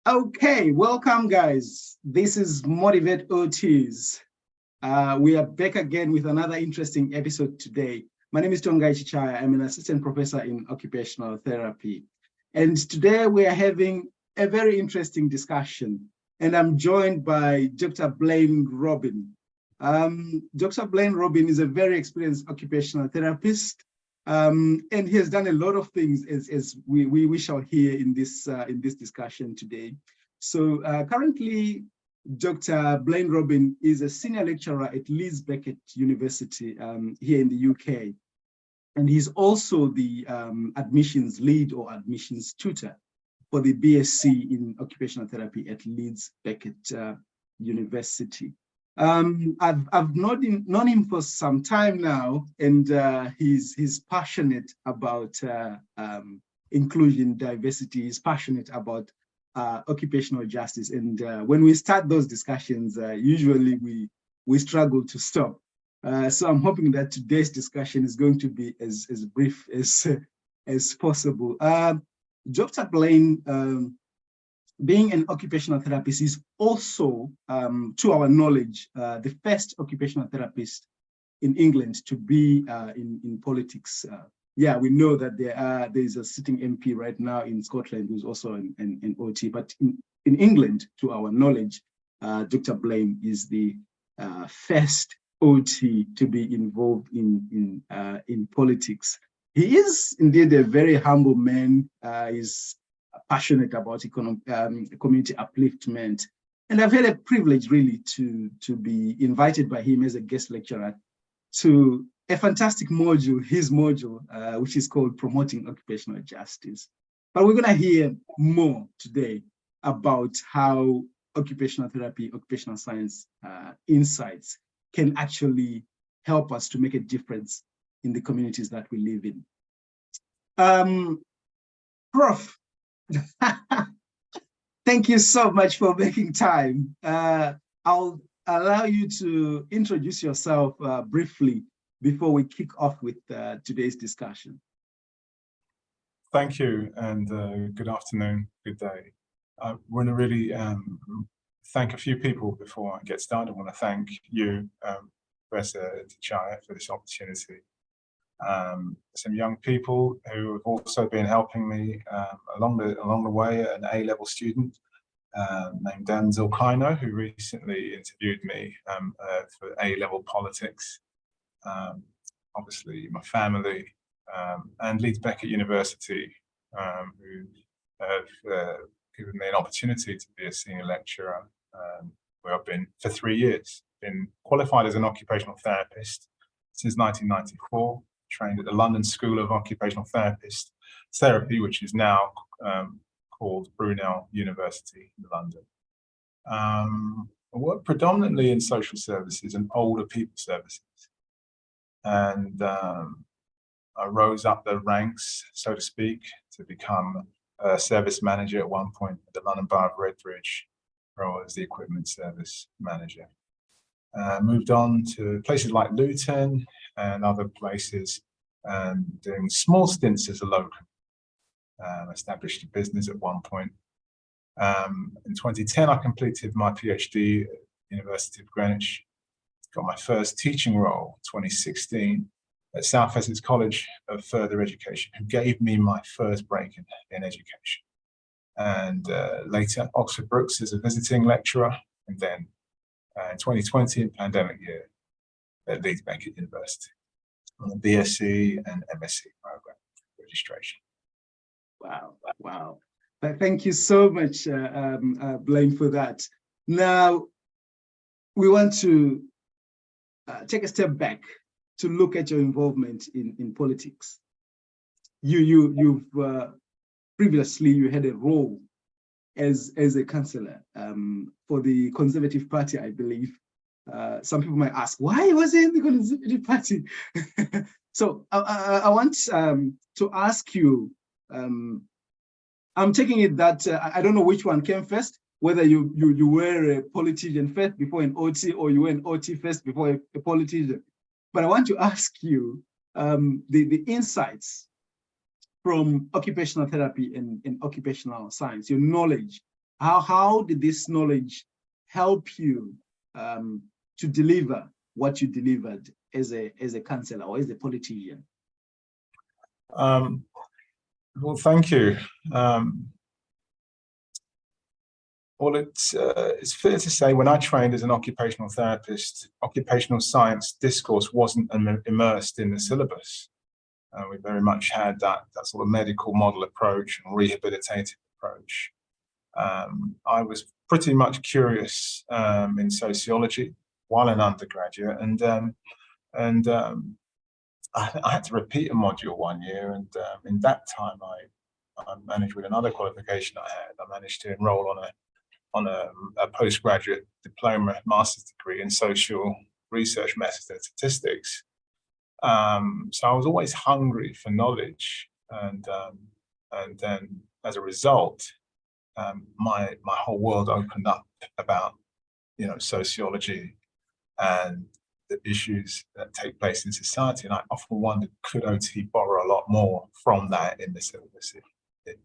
Okay, welcome guys. This is Motivate OTs. We are back again with another interesting episode today. My name is Tongai Chichaya. I'm an assistant professor in occupational therapy. And today we are having a very interesting discussion. And I'm joined by Dr. Blaine Robin. Dr. Blaine Robin is a very experienced occupational therapist. And he has done a lot of things as we shall hear in this discussion today. So currently, Dr. Blaine Robin is a senior lecturer at Leeds Beckett University here in the UK. And he's also the admissions lead or admissions tutor for the BSc in occupational therapy at Leeds Beckett University. I've known him for some time now, and he's passionate about inclusion, diversity. He's passionate about occupational justice, and when we start those discussions, usually we struggle to stop. So I'm hoping that today's discussion is going to be as brief as possible. Dr. Blaine, being an occupational therapist, is also, to our knowledge, the first occupational therapist in England to be in politics. Yeah, we know that there's a sitting MP right now in Scotland who's also an OT, but in England, to our knowledge, Dr. Blaine is the first OT to be involved in politics. He is indeed a very humble man. He's passionate about community upliftment. And I've had a privilege really to be invited by him as a guest lecturer to a fantastic module, his module, which is called Promoting Occupational Justice. But we're gonna hear more today about how occupational therapy, occupational science insights can actually help us to make a difference in the communities that we live in. Prof, thank you so much for making time. I'll allow you to introduce yourself briefly before we kick off with today's discussion. Thank you, and good afternoon, good day. I want to really thank a few people before I get started. I want to thank you, Professor Chichaya, for this opportunity. Some young people who have also been helping me along the way, an A-level student named Dan Zilkino, who recently interviewed me for A-level politics. Obviously my family, and Leeds Beckett University, who have given me an opportunity to be a senior lecturer, where I've been for 3 years. Been qualified as an occupational therapist since 1994. Trained at the London School of Occupational Therapy, which is now called Brunel University in London. I work predominantly in social services and older people services. And I rose up the ranks, so to speak, to become a service manager at one point at the London Borough of Redbridge, where I was the equipment service manager. Moved on to places like Luton and other places, doing small stints as a locum. Established a business at one point. In 2010, I completed my PhD at the University of Greenwich. Got my first teaching role, 2016, at South Essex College of Further Education, who gave me my first break in education. And later, Oxford Brookes as a visiting lecturer, and then in 2020, pandemic year, at Leeds Beckett University on the BSc and MSc program registration. Wow. Thank you so much, Blaine, for that. Now, we want to take a step back to look at your involvement in politics. You've previously, you had a role as a councillor for the Conservative Party, I believe. Some people might ask, why was he in the Conservative Party? So I want to ask you, I'm taking it that I don't know which one came first, whether you were a politician first before an OT, or you were an OT first before a politician. But I want to ask you the insights from occupational therapy and occupational science, your knowledge How did this knowledge help you to deliver what you delivered as a counselor or as a politician? Well, thank you. Well, it's fair to say when I trained as an occupational therapist, occupational science discourse wasn't immersed in the syllabus. We very much had that sort of medical model approach and rehabilitative approach. I was pretty much curious in sociology while an undergraduate, and I had to repeat a module one year, and in that time I managed with another qualification I had. I managed to enroll on a postgraduate diploma master's degree in social research methods and statistics. So I was always hungry for knowledge, and then as a result, my whole world opened up about sociology and the issues that take place in society. And I often wondered, could OT borrow a lot more from that in the syllabus it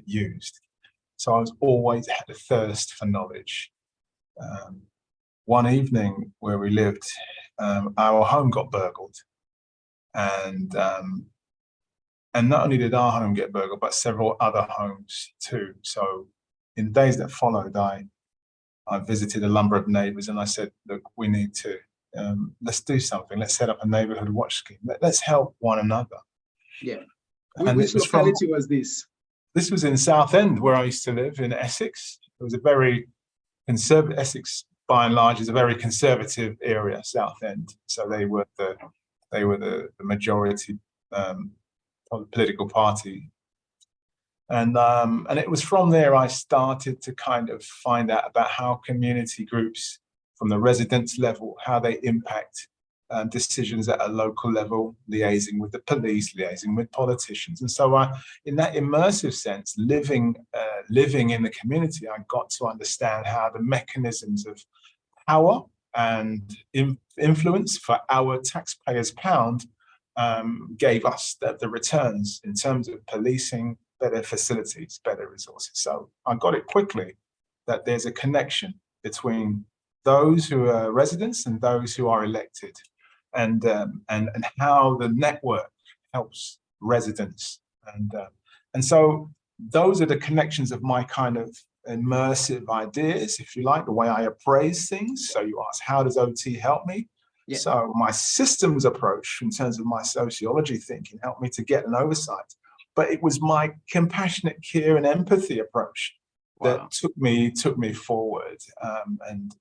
used? So I was always had a thirst for knowledge. One evening where we lived, our home got burgled, and not only did our home get burgled, but several other homes too. So in days that followed, I visited a number of neighbours, and I said, look, we need to let's do something. Let's set up a neighbourhood watch scheme. Let's help one another. Yeah. And which locality was this? This was in Southend, where I used to live in Essex. It was a very conservative, Essex by and large is a very conservative area, Southend. So they were the majority political party. And it was from there I started to kind of find out about how community groups from the residents level, how they impact decisions at a local level, liaising with the police, liaising with politicians. And so in that immersive sense, living in the community, I got to understand how the mechanisms of power and influence for our taxpayers' pound gave us the returns in terms of policing, better facilities, better resources. So I got it quickly that there's a connection between those who are residents and those who are elected, and how the network helps residents, and so those are the connections of my kind of immersive ideas, if you like, the way I appraise things. So you ask, how does OT help me? Yeah. So my systems approach in terms of my sociology thinking helped me to get an oversight, but it was my compassionate care and empathy approach that took me forward, and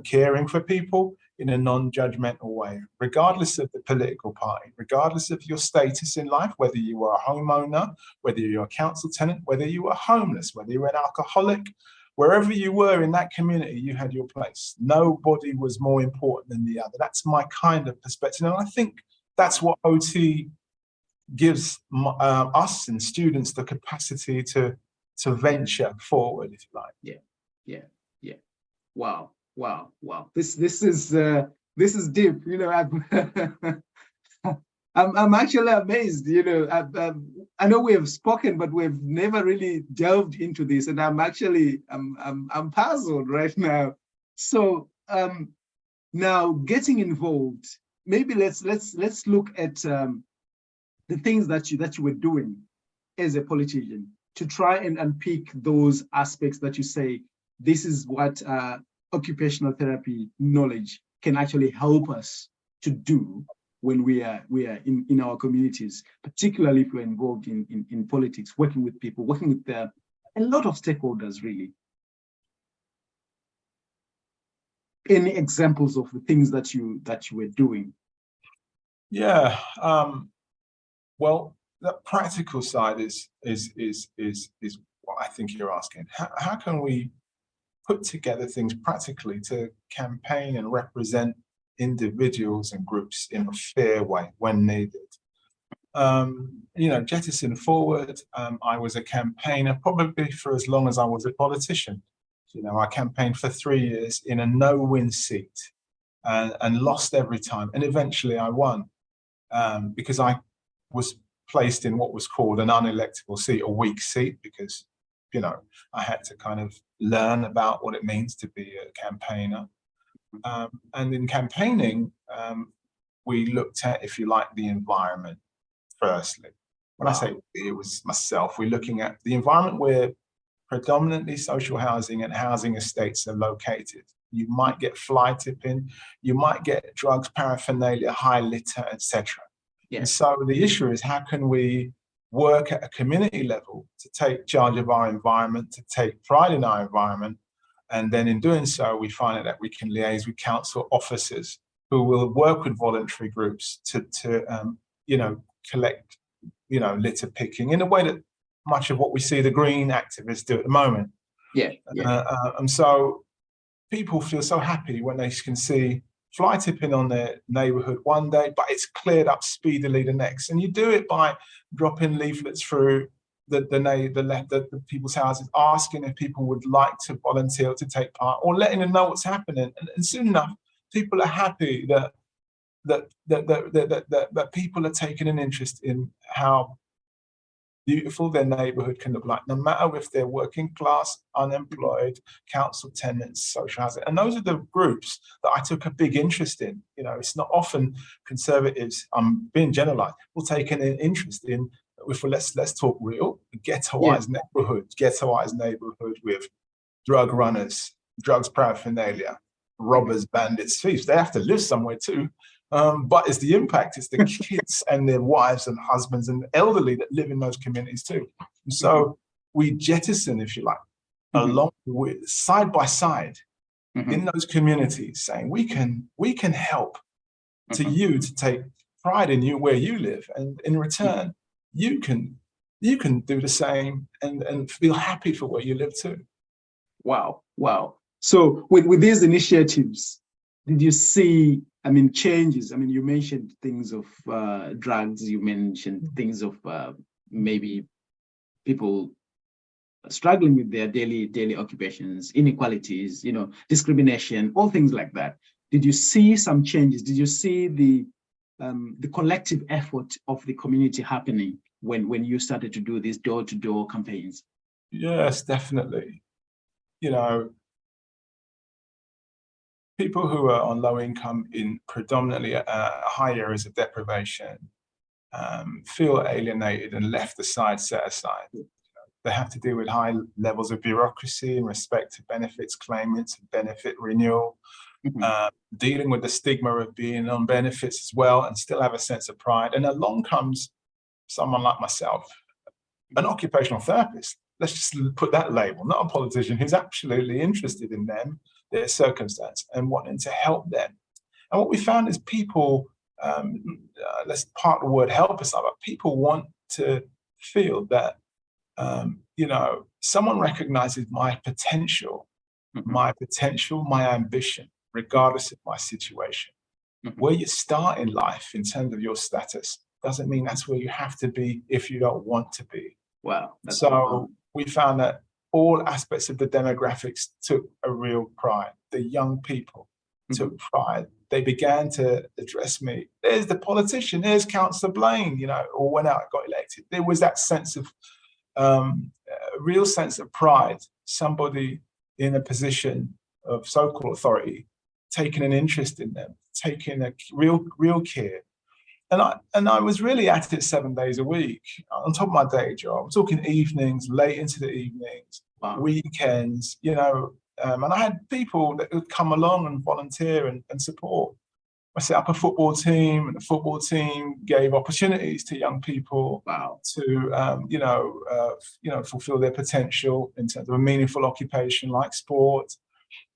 caring for people in a non-judgmental way, regardless of the political party, regardless of your status in life, whether you are a homeowner, whether you're a council tenant, whether you were homeless, whether you were an alcoholic, wherever you were in that community, you had your place. Nobody was more important than the other. That's my kind of perspective. And I think that's what OT gives us and students the capacity to venture forward, if you like. Yeah. Wow. This is deep. I'm actually amazed. I know we have spoken, but we've never really delved into this, and I'm puzzled right now. So now getting involved, maybe let's look at the things that you were doing as a politician to try and unpick those aspects that you say, this is what occupational therapy knowledge can actually help us to do when we are in our communities, particularly if we're involved in politics, working with people, working with a lot of stakeholders, really. Any examples of the things that you were doing? Yeah, well, the practical side is what I think you're asking. How can we put together things practically to campaign and represent individuals and groups in a fair way when needed? Jettison forward, I was a campaigner probably for as long as I was a politician. I campaigned for 3 years in a no-win seat and lost every time. And eventually I won because I was placed in what was called an unelectable seat, a weak seat, because I had to kind of learn about what it means to be a campaigner. And in campaigning, we looked at, if you like, the environment firstly. When I say it was myself, we're looking at the environment where predominantly social housing and housing estates are located. You might get fly tipping, you might get drugs, paraphernalia, high litter, etc. And so the issue is, how can we work at a community level to take charge of our environment, to take pride in our environment, and then in doing so, we find that we can liaise with council officers who will work with voluntary groups to collect, litter picking in a way that much of what we see the green activists do at the moment. And so people feel so happy when they can see fly tipping on their neighborhood one day, but it's cleared up speedily the next. And you do it by dropping leaflets through the people's houses, asking if people would like to volunteer to take part, or letting them know what's happening. And soon enough, people are happy that people are taking an interest in how beautiful their neighborhood can look like, no matter if they're working class, unemployed, council tenants, social housing. And those are the groups that I took a big interest in. It's not often conservatives, I'm being generalized, will take an interest in, let's talk real, ghettoized neighborhood with drug runners, drugs paraphernalia, robbers, bandits, thieves. They have to live somewhere too. But it's the impact, it's the kids and their wives and husbands and elderly that live in those communities too. And so we jettison, if you like, along with, side by side, in those communities, saying we can help to you to take pride in you where you live, and in return, you can do the same and feel happy for where you live too. Wow. So with these initiatives, did you see, changes? You mentioned things of drugs, you mentioned things of maybe people struggling with their daily occupations, inequalities, discrimination, all things like that. Did you see some changes? Did you see the collective effort of the community happening when you started to do these door-to-door campaigns? Yes, definitely. People who are on low income in predominantly high areas of deprivation feel alienated and left aside, set aside. They have to deal with high levels of bureaucracy in respect to benefits claimants, benefit renewal, dealing with the stigma of being on benefits as well, and still have a sense of pride. And along comes someone like myself, an occupational therapist. Let's just put that label, not a politician, who's absolutely interested in them, their circumstance, and wanting to help them. And what we found is people, let's part the word help aside, but people want to feel that, someone recognizes my potential, my ambition, regardless of my situation. Where you start in life in terms of your status doesn't mean that's where you have to be if you don't want to be. Wow. So we found that all aspects of the demographics took a real pride. The young people took pride. They began to address me. There's the politician, there's Councillor Blaine, or when I got elected. There was that sense of, a real sense of pride, somebody in a position of so-called authority, taking an interest in them, taking a real care. And I was really at it 7 days a week on top of my day job. I'm talking evenings, late into the evenings, weekends, and I had people that would come along and volunteer and support. I set up a football team, and the football team gave opportunities to young people to, fulfill their potential in terms of a meaningful occupation like sport.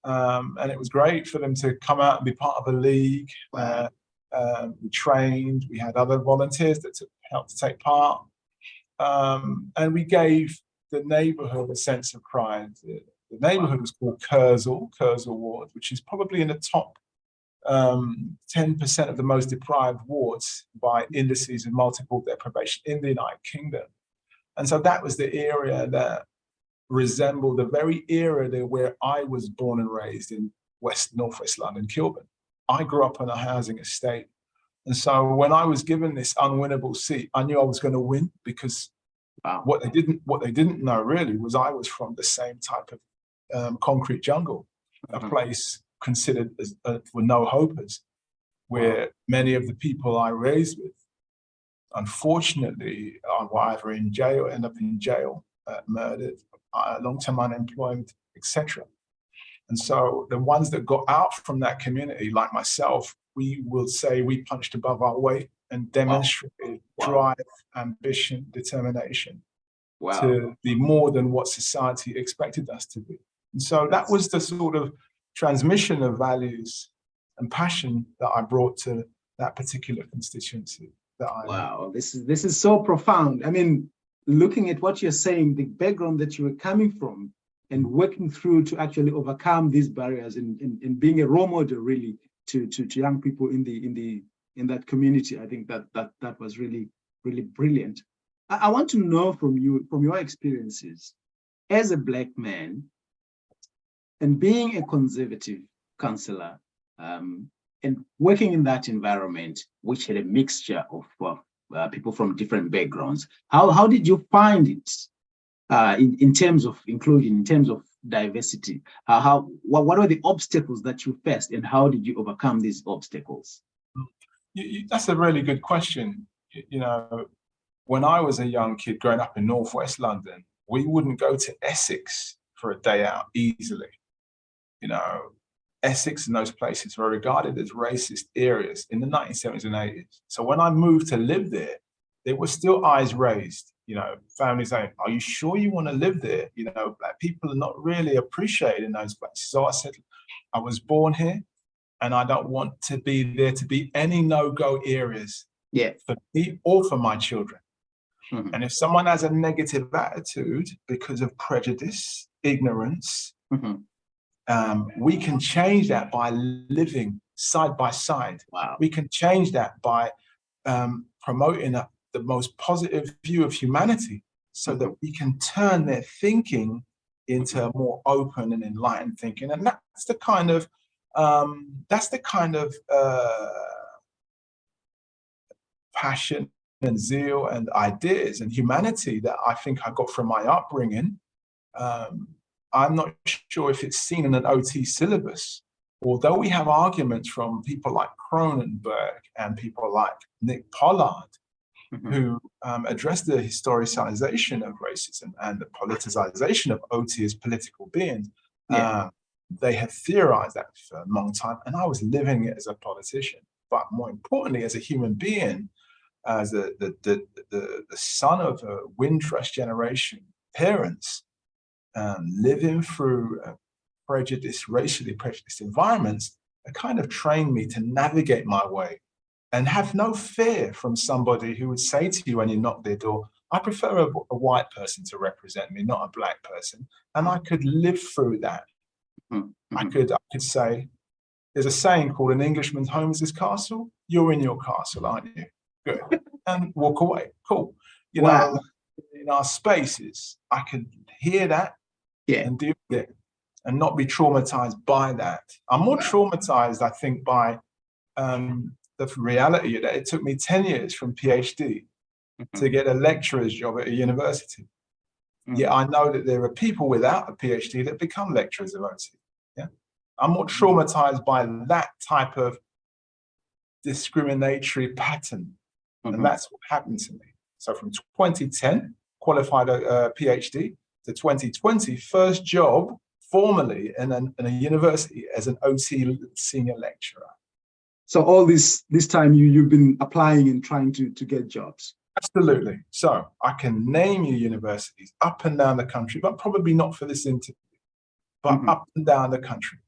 And it was great for them to come out and be part of a league. We trained, we had other volunteers that helped to take part. And we gave the neighborhood a sense of pride. The neighborhood was called Kersal Ward, which is probably in the top 10% of the most deprived wards by indices of multiple deprivation in the United Kingdom. And so that was the area that resembled the very area where I was born and raised in northwest London, Kilburn. I grew up on a housing estate. And so when I was given this unwinnable seat, I knew I was going to win because Wow. What they didn't know really was I was from the same type of concrete jungle, a place considered as for no hopers, where many of the people I raised with, unfortunately, were either in jail, end up in jail, murdered, long-term unemployment, etc. And so the ones that got out from that community, like myself, we will say we punched above our weight and demonstrated drive, ambition, determination to be more than what society expected us to be. And so that was the sort of transmission of values and passion that I brought to that particular constituency. This is so profound. I mean, looking at what you're saying, the background that you were coming from, and working through to actually overcome these barriers, and being a role model really to young people in that community. I think that was really brilliant. I want to know from you, from your experiences as a Black man and being a conservative councillor, and working in that environment, which had a mixture of people from different backgrounds. How did you find it in terms of inclusion, in terms of diversity? What are the obstacles that you faced, and how did you overcome these obstacles? That's a really good question. You know, when I was a young kid growing up in Northwest London, we wouldn't go to Essex for a day out easily. You know, Essex and those places were regarded as racist areas in the 1970s and 80s. So when I moved to live there were still eyes raised, you know, families saying, are you sure you want to live there? You know, Black people are not really appreciated in those places. So I said, I was born here and I don't want to be there to be any no-go areas for me or for my children. And if someone has a negative attitude because of prejudice, ignorance, we can change that by living side by side. We can change that by promoting the most positive view of humanity, so that we can turn their thinking into more open and enlightened thinking. And that's the kind of passion and zeal and ideas and humanity that I think I got from my upbringing. I'm not sure if it's seen in an OT syllabus, although we have arguments from people like Cronenberg and people like Nick Pollard, who address the historicization of racism and the politicization of OT as political beings. They have theorized that for a long time, and I was living it as a politician, but more importantly, as a human being, as the son of a Windrush generation parents, living through racially prejudiced environments, that kind of trained me to navigate my way and have no fear from somebody who would say to you when you knock their door, I prefer a white person to represent me, not a Black person. And I could live through that. I could say, there's a saying called an Englishman's home is his castle. You're in your castle, aren't you? Good. And walk away. Cool. You know, in our spaces, I could hear that and deal with it and not be traumatized by that. I'm more traumatized, I think, by the reality that it took me 10 years from PhD to get a lecturer's job at a university. Yet I know that there are people without a PhD that become lecturers of OT. I'm more traumatized by that type of discriminatory pattern. And that's what happened to me. So from 2010, qualified a PhD, to 2020, first job formally in a university as an OT senior lecturer. So all this time you've been applying and trying to get jobs. Absolutely. So I can name you universities up and down the country, but probably not for this interview, but up and down the country.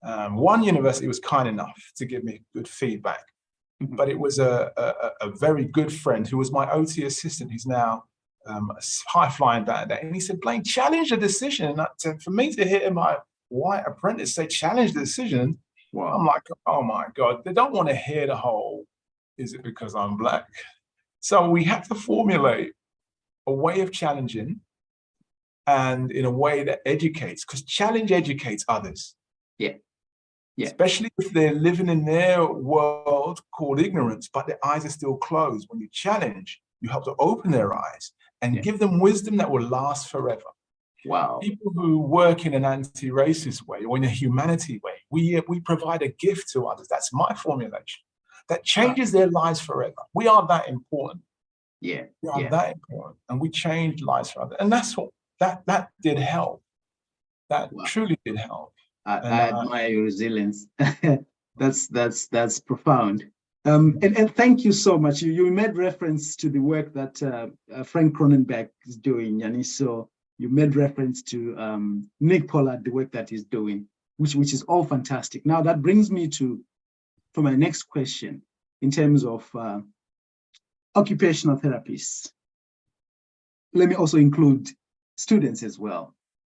One university was kind enough to give me good feedback, but it was a very good friend who was my OT assistant. He's now a high-flying band, and he said, Blaine, challenge the decision. And for me to hear my white apprentice say, challenge the decision, I'm like, oh my God, they don't want to hear the whole, is it because I'm Black? So we had to formulate a way of challenging, and in a way that educates, because challenge educates others. Especially if they're living in their world called ignorance, but their eyes are still closed. When you challenge, you help to open their eyes. and give them wisdom that will last forever. Wow. People who work in an anti-racist way or in a humanity way, we provide a gift to others. That's my formulation. That changes their lives forever. We are that important. Yeah. We are that important, and we change lives for others. And that's what that did help. That truly did help. I admire your resilience. That's profound. And thank you so much. You made reference to the work that Frank Cronenberg is doing, and so you made reference to Nick Pollard, the work that he's doing, which is all fantastic. Now that brings me to my next question in terms of occupational therapists. Let me also include students as well,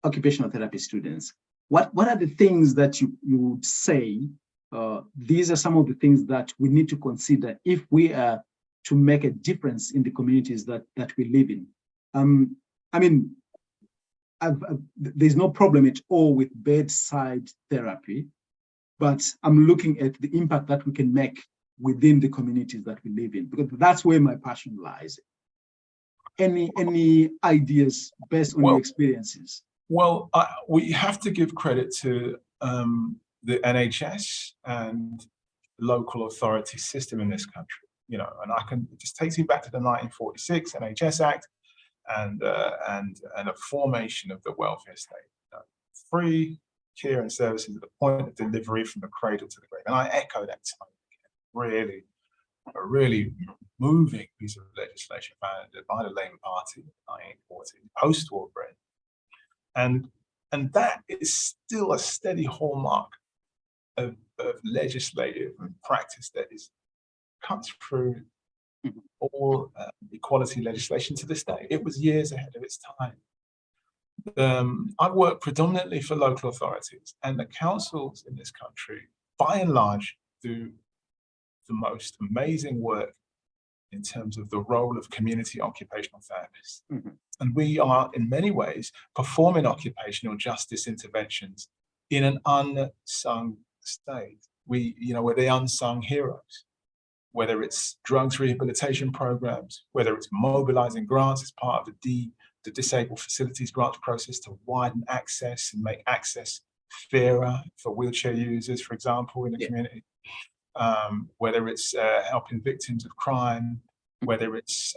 occupational therapy students. What are the things that you would say, these are some of the things that we need to consider if we are to make a difference in the communities that we live in? I mean, there's no problem at all with bedside therapy, but I'm looking at the impact that we can make within the communities that we live in, because that's where my passion lies. Any ideas based on your experiences? Well, we have to give credit to the NHS and local authority system in this country. You know, and it just takes me back to the 1946 NHS Act and a formation of the welfare state. You know, free care and services at the point of delivery from the cradle to the grave. And I echo that time again. A really moving piece of legislation founded by the Labour Party in 1940, post-war Britain. And that is still a steady hallmark of legislative and practice that cuts through all equality legislation to this day. It was years ahead of its time. I work predominantly for local authorities, and the councils in this country, by and large, do the most amazing work in terms of the role of community occupational therapists. And we are, in many ways, performing occupational justice interventions in an unsung state. We're the unsung heroes, whether it's drugs rehabilitation programs, whether it's mobilizing grants as part of the disabled facilities grants process to widen access and make access fairer for wheelchair users, for example, in the community. Whether it's helping victims of crime, whether it's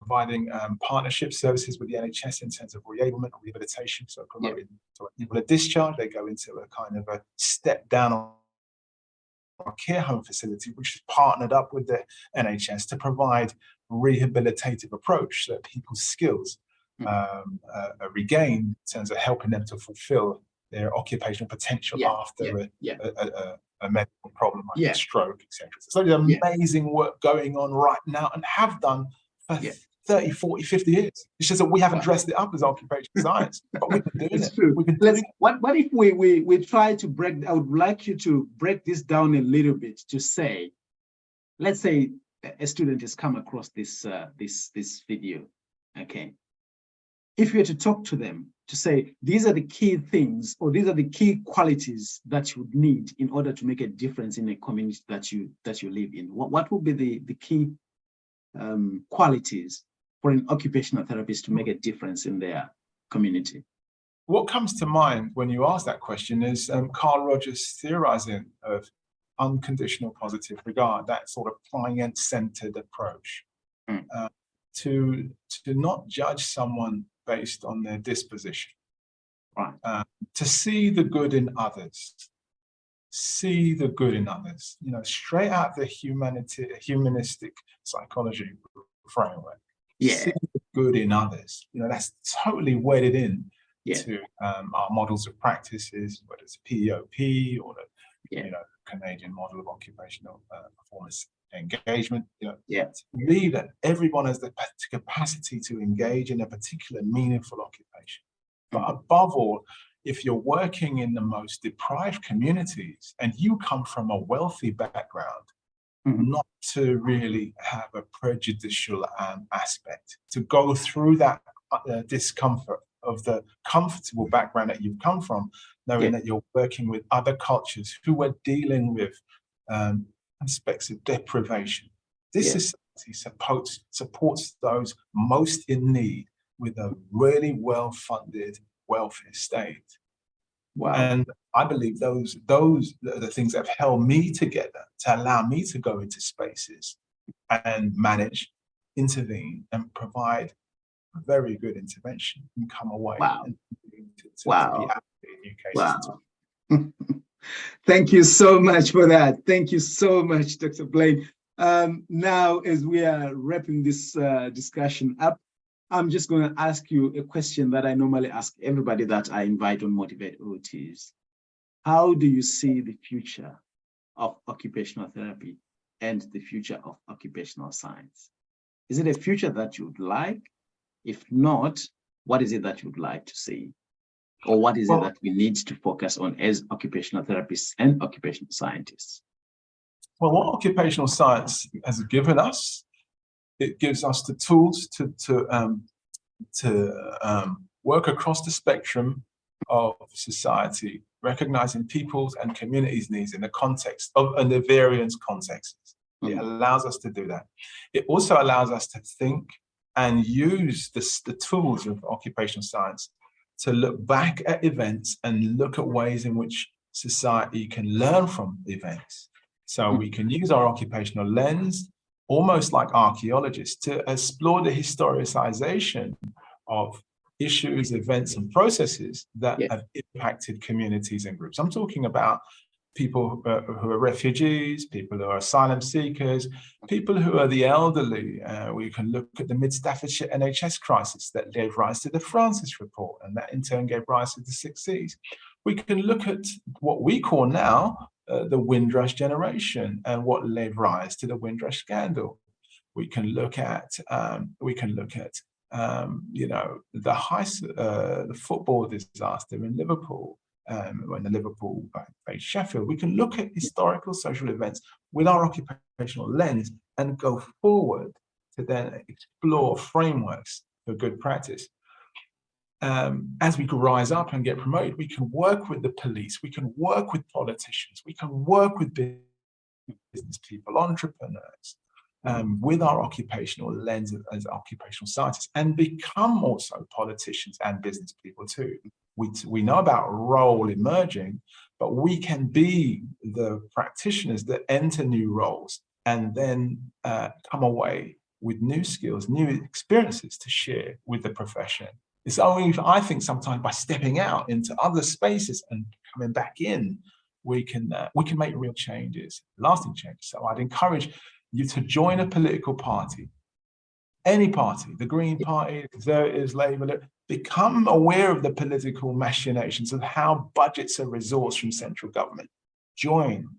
providing partnership services with the NHS in terms of reablement or rehabilitation, so promoting when people are discharged, they go into a kind of a step down on a care home facility, which is partnered up with the NHS to provide rehabilitative approach so that people's skills are regained in terms of helping them to fulfill their occupational potential after a medical problem like a stroke, etc. So there's amazing work going on right now and have done for 30, 40, 50 years. It's just that we haven't dressed it up as occupational science, but we've been doing it. True. We've been doing it. What if we try to break, I would like you to break this down a little bit to say, let's say a student has come across this video, okay? If you were to talk to them, to say, these are the key things, or these are the key qualities that you would need in order to make a difference in a community that you live in, what would be the key qualities for an occupational therapist to make a difference in their community? What comes to mind when you ask that question is Carl Rogers' theorizing of unconditional positive regard, that sort of client-centered approach, to not judge someone based on their disposition, to see the good in others, straight out the humanistic psychology framework. See the good in others. That's totally wedded in to our models of practices, whether it's PEOP or the Canadian model of occupational performance engagement. To believe that everyone has the capacity to engage in a particular meaningful occupation. But above all, if you're working in the most deprived communities and you come from a wealthy background, not to really have a prejudicial aspect, to go through that discomfort of the comfortable background that you've come from, knowing that you're working with other cultures who are dealing with aspects of deprivation. This is supports those most in need with a really well-funded welfare state. Wow. And I believe those are the things that have held me together to allow me to go into spaces and manage, intervene, and provide very good intervention and come away Wow. and to Wow. be active in new cases. Wow. Thank you so much for that. Thank you so much, Dr. Blaine. Now, as we are wrapping this discussion up, I'm just going to ask you a question that I normally ask everybody that I invite on Motivate OTs. How do you see the future of occupational therapy and the future of occupational science? Is it a future that you'd like? If not, what is it that you'd like to see? Or what is it that we need to focus on as occupational therapists and occupational scientists? Well, what occupational science has given us, it gives us the tools to work across the spectrum of society, recognizing people's and communities' needs in the context of and the various contexts. It allows us to do that. It also allows us to think and use the tools of occupational science to look back at events and look at ways in which society can learn from events. So we can use our occupational lens, almost like archaeologists, to explore the historicization of issues, events, and processes that have impacted communities and groups. I'm talking about people who are refugees, people who are asylum seekers, people who are the elderly. We can look at the Mid-Staffordshire NHS crisis that gave rise to the Francis Report, and that in turn gave rise to the 6 Cs. We can look at what we call now the Windrush generation and what gave rise to the Windrush scandal. We can look at the football disaster in Liverpool. When the Liverpool faced Sheffield, we can look at historical social events with our occupational lens and go forward to then explore frameworks for good practice. As we rise up and get promoted, we can work with the police, we can work with politicians, we can work with business people, entrepreneurs, with our occupational lens as occupational scientists, and become also politicians and business people too. We know about role emerging, but we can be the practitioners that enter new roles and then come away with new skills, new experiences to share with the profession. It's only, I think, sometimes by stepping out into other spaces and coming back in, we can make real changes, lasting changes. So I'd encourage you to join a political party, any party, the Green Party, the Conservatives, Labour. Become aware of the political machinations of how budgets are resourced from central government. Join.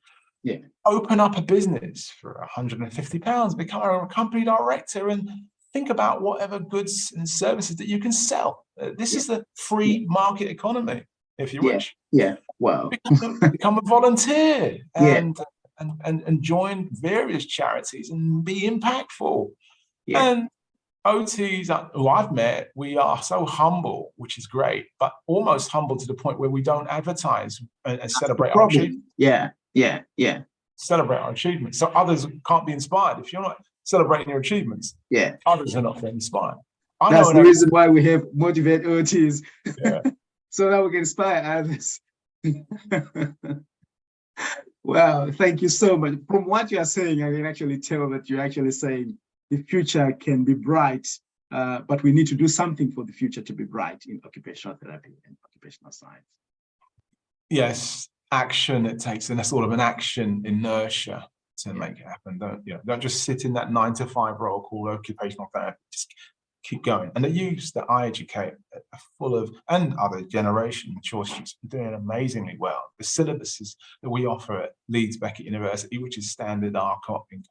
Open up a business for £150, become a company director, and think about whatever goods and services that you can sell. This is the free market economy, if you wish. Wow. Become a volunteer and join various charities and be impactful. And OTs who I've met, we are so humble, which is great, but almost humble to the point where we don't advertise and celebrate our achievements. Celebrate our achievements. So others can't be inspired. If you're not celebrating your achievements, others are not getting inspired. That's the reason why we have Motivate OTs. So that we can inspire others. Wow, thank you so much. From what you are saying, I can actually tell that you're actually saying the future can be bright, but we need to do something for the future to be bright in occupational therapy and occupational science. Yes, action it takes, and that's sort of an action inertia to make it happen. Don't just sit in that 9-to-5 role called occupational therapy. Just keep going. And the youths that I educate are full of, and other generation mature students, are doing amazingly well. The syllabuses that we offer at Leeds Beckett University, which is standard RCOP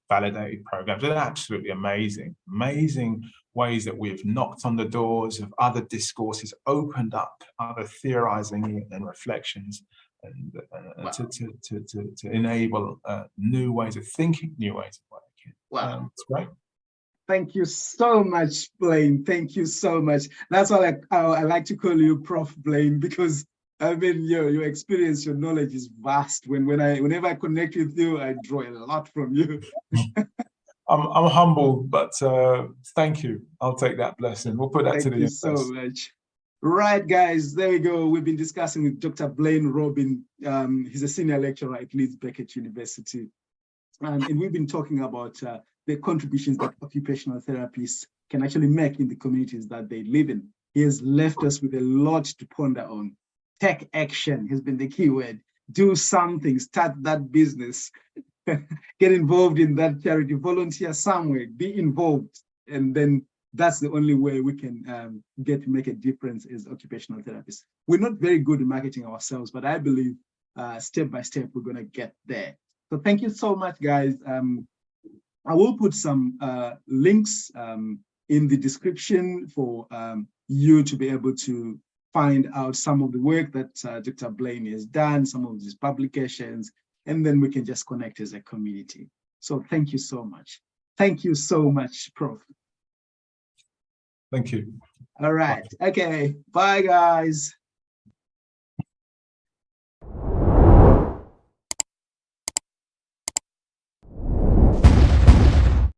validated programs, are absolutely amazing. Amazing ways that we've knocked on the doors of other discourses, opened up other theorizing and reflections, and to enable new ways of thinking, new ways of working. Wow, it's great. Thank you so much, Blaine. Thank you so much. That's why I like to call you Prof. Blaine, because I mean, your experience, your knowledge is vast. Whenever I connect with you, I draw a lot from you. I'm humbled, but thank you. I'll take that blessing. We'll put that to the Thank you so much. Right, guys, there we go. We've been discussing with Dr. Blaine Robin. He's a senior lecturer at Leeds Beckett University. And we've been talking about the contributions that occupational therapists can actually make in the communities that they live in. He has left us with a lot to ponder on. Take action has been the key word. Do something, start that business, get involved in that charity, volunteer somewhere, be involved. And then that's the only way we can get to make a difference as occupational therapists. We're not very good at marketing ourselves, but I believe step by step, we're gonna get there. So thank you so much, guys. I will put some links in the description for you to be able to find out some of the work that Dr. Blaine has done, some of his publications, and then we can just connect as a community. So thank you so much. Thank you so much, Prof. Thank you. All right. Okay. Bye, guys.